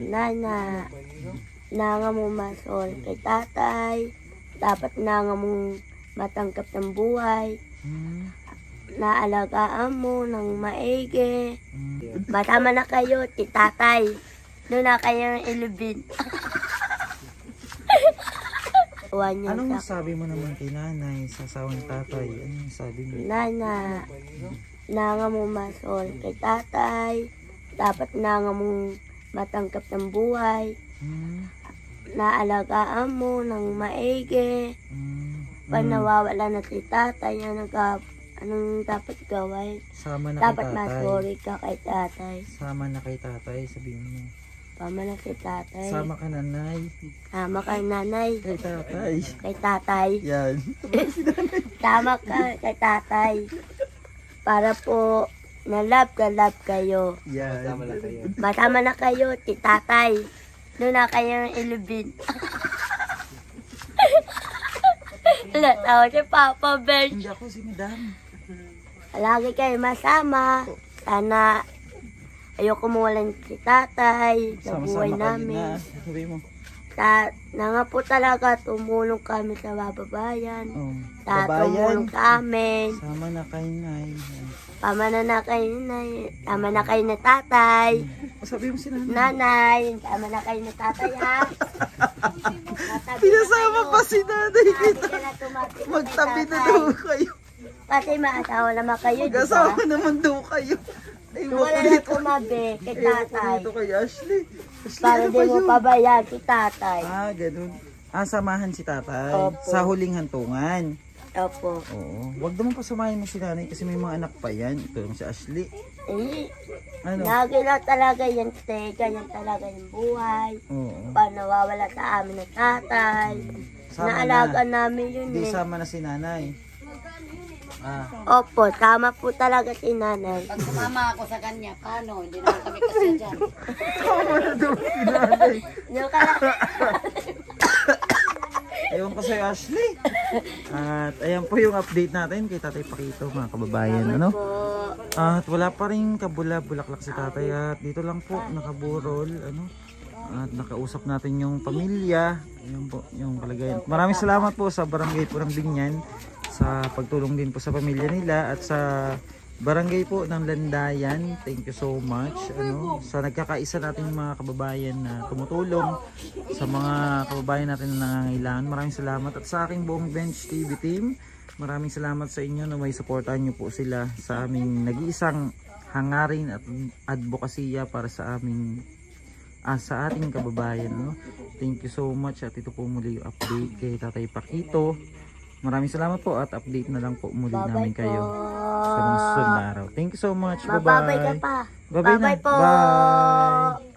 Nana, nanga mo masol kay tatay, dapat nanga mong matanggap ng buhay, naalagaan mo ng maigi, matama na kayo, ti tatay, doon na kayo ilubin. Anong sabi mo naman kay nanay sa asawang tatay? Anong sabi mo? Nana, nanga mo masol kay tatay, dapat nanga mong matanggap ng buhay, naalagaan mo ng maigi, pag nawawala na si tatay, anong dapat gawin? Sama na Dapat kay tatay. masuri ka kay tatay. Sama na kay tatay, sabihin mo. Sama na si tatay. Sama ka nanay. Sama kay nanay. Kay tatay. Kay tatay. Yan. Sama ka kay tatay. Para po na love kayo. Yan. Masama na kayo, ti tatay. Doon na kayo ilubin. Natawa si Papa Ben. Hindi ako si Madam. Lagi kayo masama. Sana ayoko mawalan si tatay sa buhay namin. Sabi mo. Na nga po talaga tumulong kami sa bababayan. Oh, Tumulong sa amin. Sama na kay nay. Tama na kayo nay. Tama na kayo na tatay. Sabi mo si nanay. Nanay, tama na kayo na tatay ha. Pinasama pa si nanay kita. Magtabi na daw kayo. Kasi maasawa naman kayo, di Mag-asawa ba? naman daw kayo. Ay, Wala na tumabi kay tatay. dito kay Ashley. Para ano di ba mo yun? pabayaan si tatay. Ganun. Samahan si tatay. Opo. Sa huling hantungan. Opo. Oo. Huwag naman pasamahin mo si nanay kasi may mga anak pa yan. Ito lang si Ashley. Eh, Ano? lagi na talaga yan, teka, yan talaga yung buhay. Oo. Paano nawawala sa amin ng tatay. Sama Naalaga na. namin yun Hindi eh. sama na si nanay. Opo, tama po talaga si nanay. Pag sumama ako sa kanya, paano? Hindi naman kami kasi dyan. Tama na daw si nanay. Yung kala, Ewan ko sa'yo, Ashley. At ayan po yung update natin kay Tatay Pakito, mga kababayan. Ano? po. At wala pa rin kabula-bulaklak si tatay at dito lang po nakaburol, ano? At nakausap natin yung pamilya. Ayun po yung kalagayan. Maraming salamat po sa barangay po ng Binyan sa pagtulong din po sa pamilya nila at sa barangay po ng Landayan. Thank you so much, ano, sa nagkakaisa natin mga kababayan na tumutulong sa mga kababayan natin na nangangailangan. Maraming salamat at sa aking buong Bench TV team. Maraming salamat sa inyo na may supportahan nyo po sila sa aming nag-iisang hangarin at advokasya para sa aming sa ating kababayan, no? Thank you so much at ito po muli yung update kay Tatay Pakito. Maraming salamat po at update na lang po muli namin kayo sa mga susunod na araw. Thank you so much. Bye-bye. Mababay ka pa. Bye-bye na. Bye-bye po. Bye.